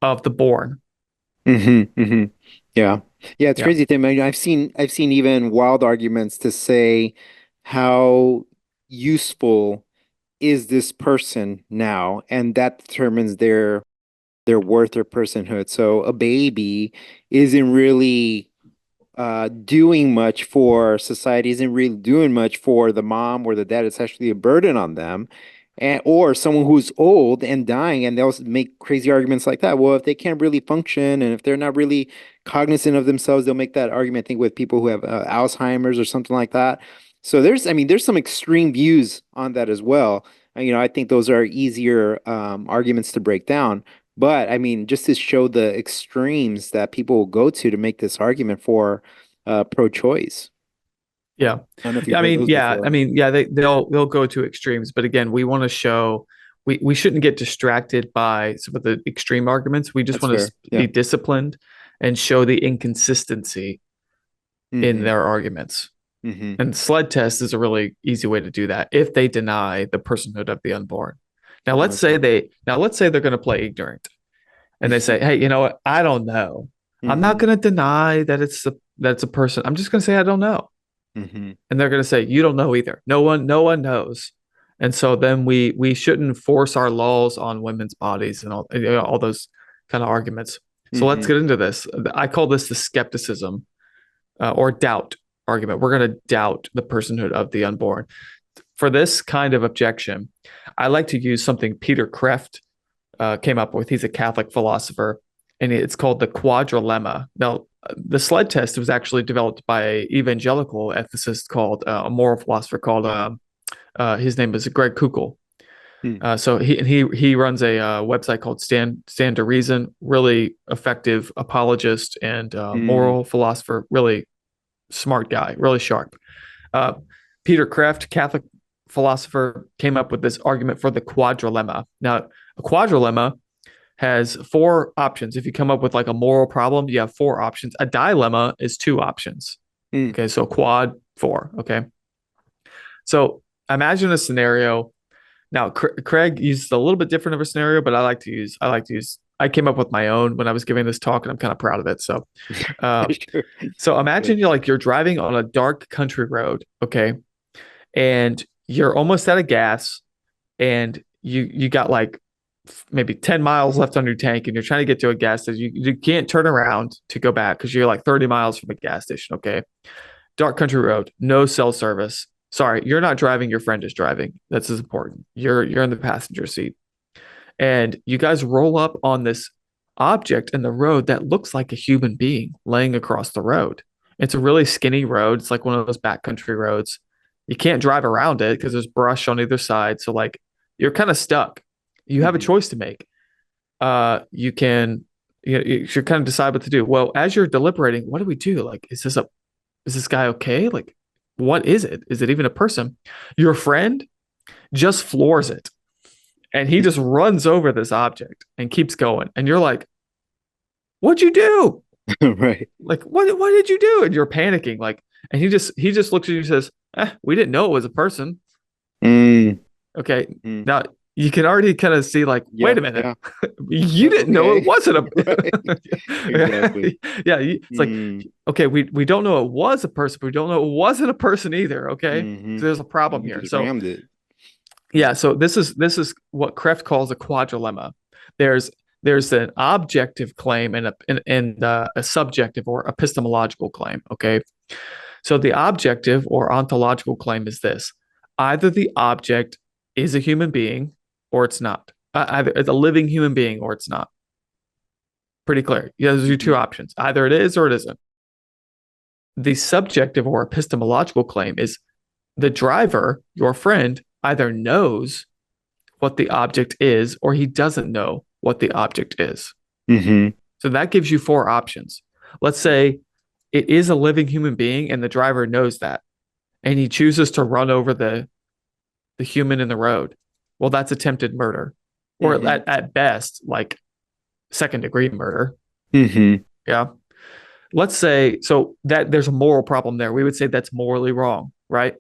of the born. Mm-hmm. Mm-hmm. Yeah. Yeah, it's Yeah. crazy thing. I mean, I've seen even wild arguments to say how useful is this person now, and that determines their worth or personhood. So a baby isn't really doing much for society, isn't really doing much for the mom or the dad. It's actually a burden on them. And or someone who's old and dying, and they'll make crazy arguments like that. Well, if they can't really function and if they're not really cognizant of themselves, they'll make that argument, I think, with people who have Alzheimer's or something like that. So there's, I mean, there's some extreme views on that as well. I think those are easier arguments to break down. But I mean, just to show the extremes that people will go to make this argument for pro-choice. Yeah. I don't know if Yeah. you've heard those I before. mean, yeah, they'll go to extremes, but again, we want to show we shouldn't get distracted by some of the extreme arguments. We just That's want to fair. Yeah. be disciplined and show the inconsistency in Mm-hmm. their arguments. Mm-hmm. And sled test is a really easy way to do that if they deny the personhood of the unborn. Okay. Now let's say they're going to play ignorant and they say, "Hey, you know what? I don't know. I'm not Mm-hmm. going to deny that it's a person. I'm just going to say I don't know." Mm-hmm. And they're going to say, "You don't know either. No one knows." And so then we shouldn't force our laws on women's bodies and all, all those kind of arguments. So let's Mm-hmm. get into this. I call this the skepticism or doubt argument. We're going to doubt the personhood of the unborn. For this kind of objection, I like to use something Peter Kreeft came up with. He's a Catholic philosopher, and it's called the quadrilemma. Now, the sled test was actually developed by an evangelical ethicist called a moral philosopher called his name is Greg Kukul. So he runs a website called Stand to Reason. Really effective apologist and Mm-hmm. moral philosopher. Really smart guy. Really sharp. Uh, Peter Kreeft, Catholic philosopher, came up with this argument for the quadrilemma. Now, a quadrilemma has four options. If you come up with like a moral problem, you have four options. A dilemma is two options. Mm-hmm. Okay, so quad four. Okay, so imagine a scenario. Now, Craig used a little bit different of a scenario, but I came up with my own when I was giving this talk, and I'm kind of proud of it. So, uh, Sure. so Good. imagine you're driving on a dark country road, okay, and you're almost out of gas, and you got like maybe 10 miles left on your tank, and you're trying to get to a gas station. You can't turn around to go back because you're like 30 miles from a gas station, okay? Dark country road, no cell service. Sorry, you're not driving, your friend is driving. That's as important. You're in the passenger seat. And you guys roll up on this object in the road that looks like a human being laying across the road. It's a really skinny road. It's like one of those backcountry roads. You can't drive around it because there's brush on either side. So like you're kind of stuck. You have a Mm-hmm. choice to make. You can you should kind of decide what to do. Well, as you're deliberating, what do we do? Like, is this guy okay? Like, what is it? Is it even a person? Your friend just floors it and he just runs over this object and keeps going. And you're like, what'd you do? Right. Like, what did you do? And you're panicking. Like, and he just looks at you and says, we didn't know it was a person. Mm-hmm. Okay. Now you can already kind of see, like, wait Yeah. a minute. Yeah. You didn't know it Okay. wasn't Right. a Exactly. yeah, it's like, Mm-hmm. okay, we don't know it was a person, but we don't know it wasn't a person either. Okay. Mm-hmm. So there's a problem You here. just So rammed it. yeah, so this is what Kreft calls a quadrilemma. There's there's an objective claim and a subjective or epistemological claim. Okay, so the objective or ontological claim is this: either the object is a human being or it's not. Either it's a living human being or it's not. Pretty clear. Yeah, those are your two Mm-hmm. options. Either it is or it isn't. The subjective or epistemological claim is the driver, your friend, either knows what the object is or he doesn't know what the object is. Mm-hmm. So that gives you four options. Let's say it is a living human being and the driver knows that and he chooses to run over the human in the road. Well, that's attempted murder, or Mm-hmm. at best, like second-degree murder. Mm-hmm. Yeah. Let's say so that there's a moral problem there. We would say that's morally wrong, right?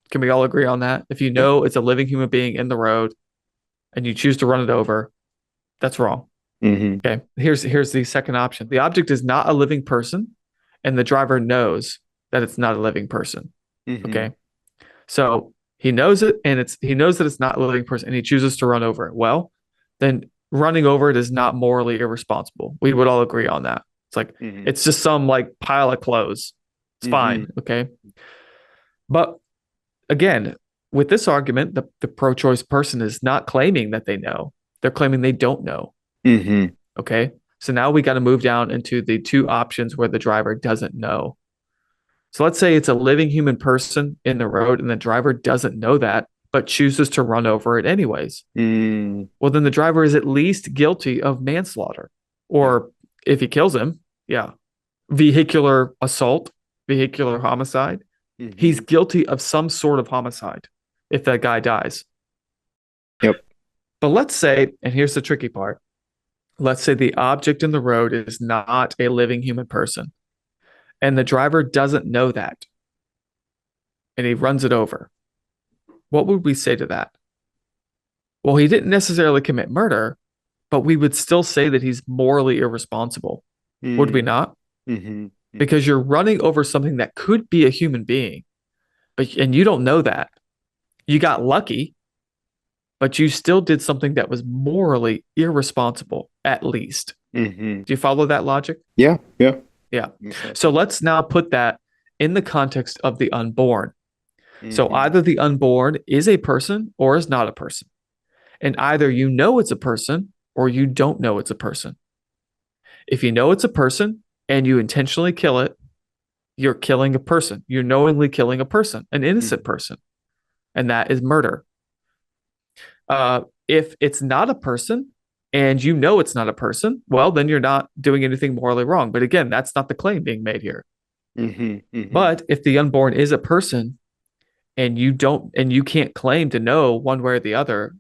Can we all agree on that? If you Yeah. know it's a living human being in the road and you choose to run it over, that's wrong. Mm-hmm. Okay. Here's the second option. The object is not a living person, and the driver knows that it's not a living person. Mm-hmm. Okay. So he knows it, and he knows that it's not a living person, and he chooses to run over it. Well, then running over it is not morally irresponsible. We would all agree on that. It's like Mm-hmm. it's just some like pile of clothes. It's Mm-hmm. fine. Okay. But again, with this argument, the pro-choice person is not claiming that they know. They're claiming they don't know. Mm-hmm. Okay. So now we got to move down into the two options where the driver doesn't know. So let's say it's a living human person in the road and the driver doesn't know that, but chooses to run over it anyways. Mm. Well, then the driver is at least guilty of manslaughter. Yeah. Or if he kills him, yeah, vehicular assault, vehicular homicide. He's Mm-hmm. guilty of some sort of homicide if that guy dies. Yep. But let's say, and here's the tricky part, let's say the object in the road is not a living human person, and the driver doesn't know that, and he runs it over. What would we say to that? Well, he didn't necessarily commit murder, but we would still say that he's morally irresponsible, would we Mm. not? Mm-hmm. Because you're running over something that could be a human being, and you don't know that. You got lucky, but you still did something that was morally irresponsible, at least. Mm-hmm. Do you follow that logic? Yeah. Yeah. Yeah. Makes sense. So let's now put that in the context of the unborn. So Mm-hmm. either the unborn is a person or is not a person. And either you know it's a person or you don't know it's a person. If you know it's a person and you intentionally kill it, you're killing a person. You're knowingly killing a person, an innocent Mm-hmm. person. And that is murder. If it's not a person and you know it's not a person, well, then you're not doing anything morally wrong. But again, that's not the claim being made here. Mm-hmm. Mm-hmm. But if the unborn is a person and you can't claim to know one way or the other,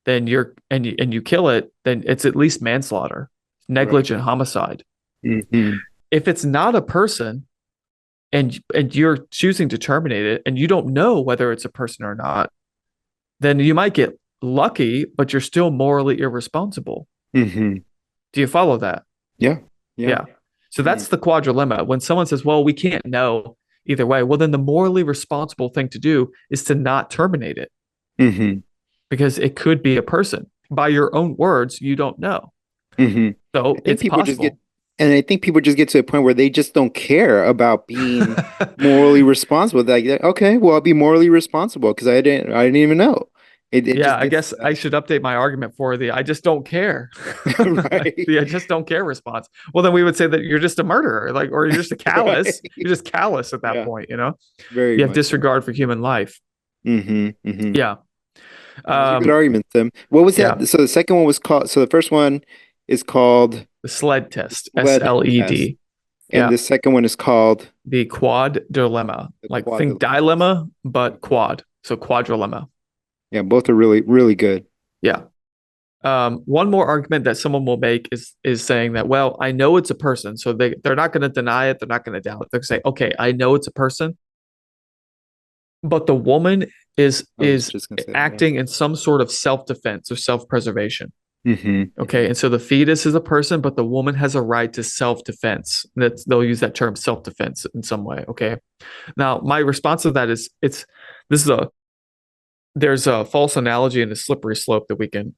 then you kill it, then it's at least manslaughter, Right. negligent homicide. Mm-hmm. If it's not a person and you're choosing to terminate it and you don't know whether it's a person or not, then you might get lucky, but you're still morally irresponsible. Mm-hmm. Do you follow that? Yeah. Yeah. Yeah. So that's the quadrilemma. When someone says, well, we can't know either way, well, then the morally responsible thing to do is to not terminate it Mm-hmm. because it could be a person. By your own words, you don't know. Mm-hmm. So I think it's people just get, possible. and I think people just get to a point where they just don't care about being morally responsible. Like, okay, well, I'll be morally responsible because I didn't even know. It Yeah, just I gets guess I should update my argument for the I just don't care. right, The I just don't care response. Well, then we would say that you're just a murderer, like, or you're just a callous. right. You're just callous at that Yeah, point, you know? very You have much so. disregard for human life. Mm-hmm. Mm-hmm. Yeah. Those are good Um, arguments, Tim. What was yeah. that? So the second one was called. So the first one is called The sled test, sled test, SLED. and Yeah. the second one is called The quad dilemma. the Like quad think dilemma. dilemma, but Mhm. quad. So quadrilemma. Yeah, both are really, really good. Yeah. One more argument that someone will make is saying that, well, I know it's a person, so they're not going to deny it, they're not going to doubt it. They're going to say, okay, I know it's a person, but the woman is I was is just gonna say that. acting in some sort of self-defense or self-preservation. Yeah. Mm-hmm. Okay, and so the fetus is a person, but the woman has a right to self-defense. They'll use that term self-defense in some way. Okay. Now, my response to that is this is a there's a false analogy and a slippery slope that we can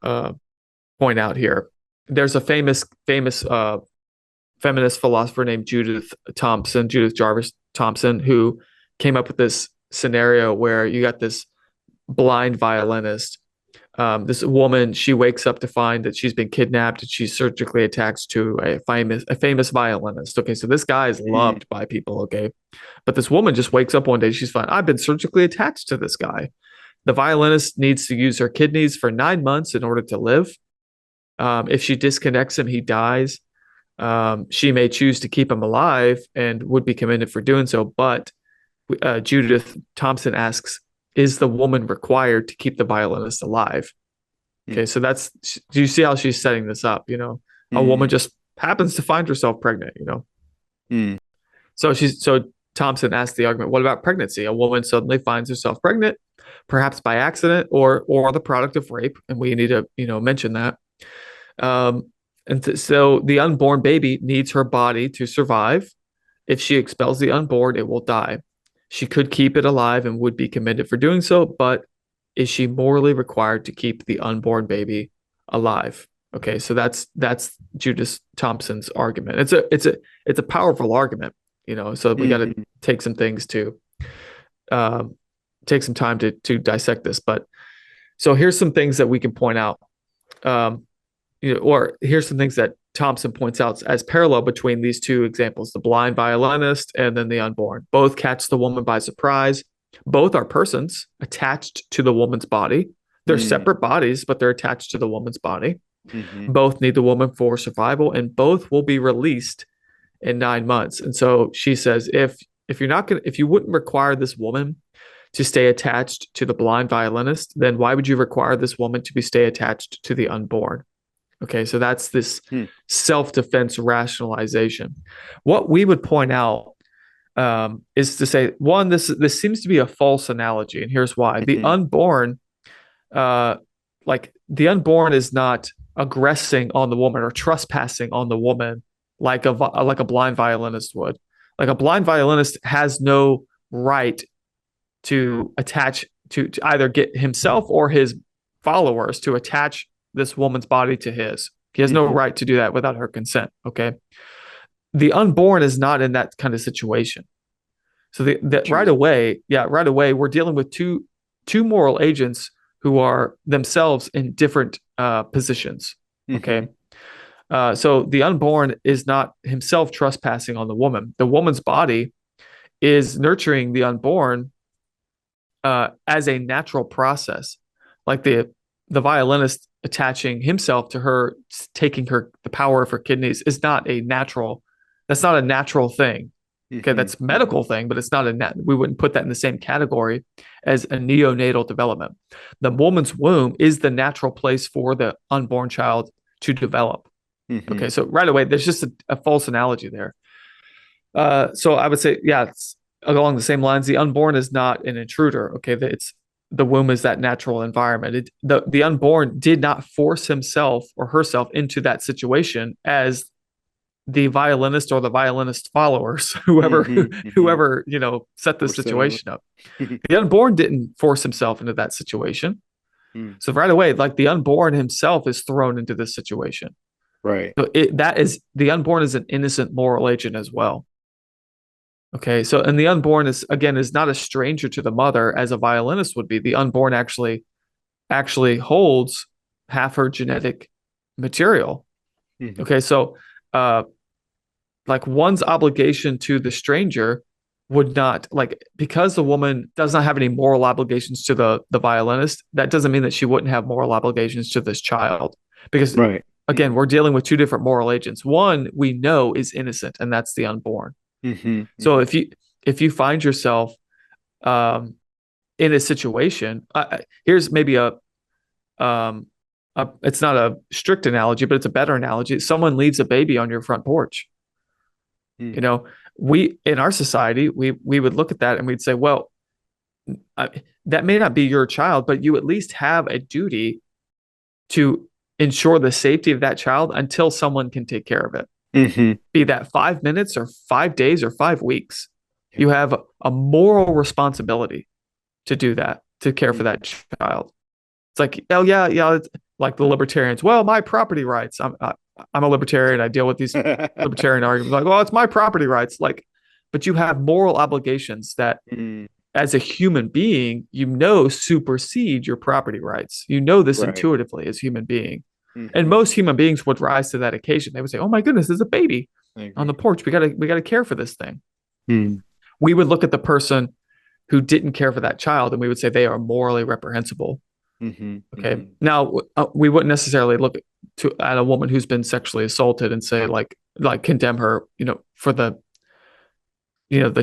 point out here. There's a famous feminist philosopher named Judith Jarvis Thompson, who came up with this scenario where you got this blind violinist. This woman, she wakes up to find that she's been kidnapped and she's surgically attached to a famous violinist. Okay, so this guy is Mm-hmm. loved by people. Okay, but this woman just wakes up one day, she's fine. I've been surgically attached to this guy. The violinist needs to use her kidneys for 9 months in order to live. If she disconnects him, he dies. She may choose to keep him alive and would be commended for doing so. But Judith Thompson asks, is the woman required to keep the violinist alive? Mm, Okay, so do you see how she's setting this up? A woman mm, just happens to find herself pregnant, mm, So Thompson asked the argument, what about pregnancy? A woman suddenly finds herself pregnant, perhaps by accident or the product of rape, and we need to, mention that. Um, so the unborn baby needs her body to survive. If she expels the unborn, it will die. She could keep it alive and would be commended for doing so, but is she morally required to keep the unborn baby alive? Okay, so that's Judith Thompson's argument. It's a powerful argument, so we got to mm, take some things to um, take some time to dissect this. But so here's some things that we can point out. Um, or here's some things that Thompson points out as parallel between these two examples, the blind violinist and then the unborn. Both catch the woman by surprise. Both are persons attached to the woman's body. They're mm, separate bodies, but they're attached to the woman's body. mhm, Both need the woman for survival, and both will be released in 9 months. And so she says, if you wouldn't require this woman to stay attached to the blind violinist, then why would you require this woman to stay attached to the unborn? Okay, so that's this mm, self-defense rationalization. What we would point out is to say, one, this seems to be a false analogy, and here's why: the mhm, unborn, uh, the unborn is not aggressing on the woman or trespassing on the woman like a blind violinist would. Like a blind violinist has no right to attach to either get himself or his followers to attach this woman's body to his. He has no mhm. right to do that without her consent. Okay. The unborn is not in that kind of situation. So that right Interesting. away, yeah, right away, we're dealing with two moral agents who are themselves in different positions. Mhm, Okay. So the unborn is not himself trespassing on the woman. The woman's body is nurturing the unborn as a natural process, like the violinist attaching himself to her, taking the power of her kidneys is not a natural. That's not a natural thing. Okay, mhm, that's a mhm. medical thing, but it's not we wouldn't put that in the same category as a neonatal development. The woman's womb is the natural place for the unborn child to develop. Okay, Mhm. so right away, there's just a false analogy there. So I would say, yeah, it's along the same lines. The unborn is not an intruder. Okay, it's the womb is that natural environment. The unborn did not force himself or herself into that situation as the violinist or the violinist followers, whoever Mhm, mhm. whoever set the Or set it up. situation up. The unborn didn't force himself into that situation. Mm, So right away, like the unborn himself is thrown into this situation. right. So that is the unborn is an innocent moral agent as well. Okay, so and the unborn is not a stranger to the mother as a violinist would be. The unborn actually holds half her genetic material. Mhm, Okay, so uh like one's obligation to the stranger would not like because the woman does not have any moral obligations to the violinist, that doesn't mean that she wouldn't have moral obligations to this child. Because right. again, we're dealing with two different moral agents. One we know is innocent, and that's the unborn. Mhm, So mhm. if you find yourself um, in a situation, here's maybe um, it's not a strict analogy, but it's a better analogy. Someone leaves a baby on your front porch. Mm, You know, we in our society we would look at that and we'd say, well, I, that may not be your child, but you at least have a duty to ensure the safety of that child until someone can take care of it. mhm. Be that 5 minutes or 5 days or 5 weeks. Yeah. You have a moral responsibility to do that, to care for Mhm. that child. It's like, oh yeah, yeah, it's like the libertarians. Well, my property rights. I'm a libertarian. I deal with these libertarian arguments like, well, it's my property rights. Like, but you have moral obligations that, Mm, as a human being, supersede your property rights. You know this right. intuitively as a human being, and Mhm. most human beings would rise to that occasion. They would say, "Oh my goodness, there's a baby I on the agree. porch. We gotta care for this thing." Mm, We would look at the person who didn't care for that child and we would say they are morally reprehensible. mhm, Okay. mhm. Now, we wouldn't necessarily look at a woman who's been sexually assaulted and say like condemn her, for the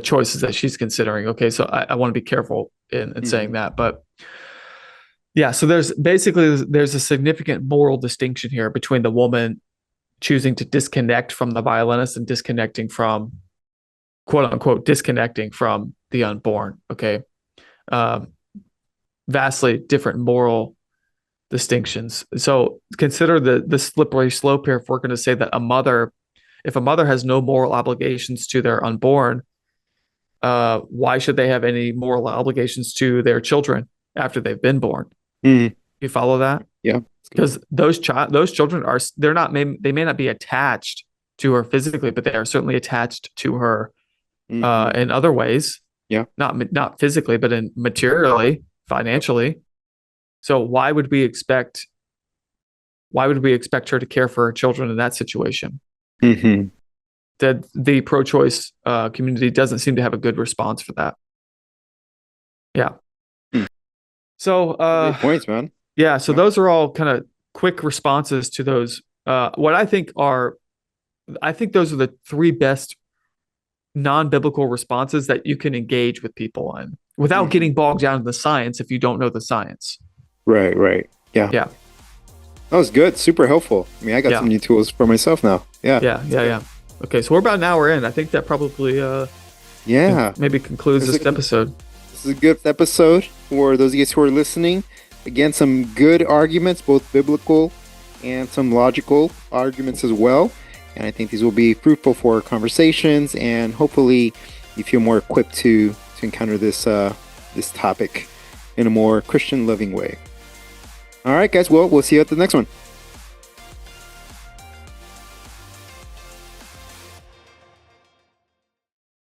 choices that she's considering. Okay. So I want to be careful in saying Mhm. that, but Yeah, so there's a significant moral distinction here between the woman choosing to disconnect from the violinist and disconnecting from, quote unquote, disconnecting from the unborn. Okay. Um, Vastly different moral distinctions. So consider the slippery slope here. If we're going to say that if a mother has no moral obligations to their unborn, why should they have any moral obligations to their children after they've been born? Mm, You follow that? yeah. Because those children they may not be attached to her physically, but they are certainly attached to her Hmm. in other ways. Yeah. Not physically, but in materially, financially. So why would we expect her to care for her children in that situation? Hmm. That the pro-choice community doesn't seem to have a good response for that. Yeah. Hmm. So Great points, man. yeah, so Yeah. those are all kind of quick responses to those. I think those are the three best non-biblical responses that you can engage with people in without Hmm. getting bogged down in the science if you don't know the science. Right, right. Yeah. Yeah, That was good. Super helpful. I mean, I got yeah, some new tools for myself now. Yeah. yeah. Okay, so we're about an hour in. I think that probably Yeah. maybe concludes This this is a, episode. this is a good episode for those of you who are listening. Again, some good arguments, both biblical and some logical arguments as well. And I think these will be fruitful for our conversations, and hopefully you feel more equipped to encounter this topic in a more Christian loving way. All right, guys. Well, we'll see you at the next one.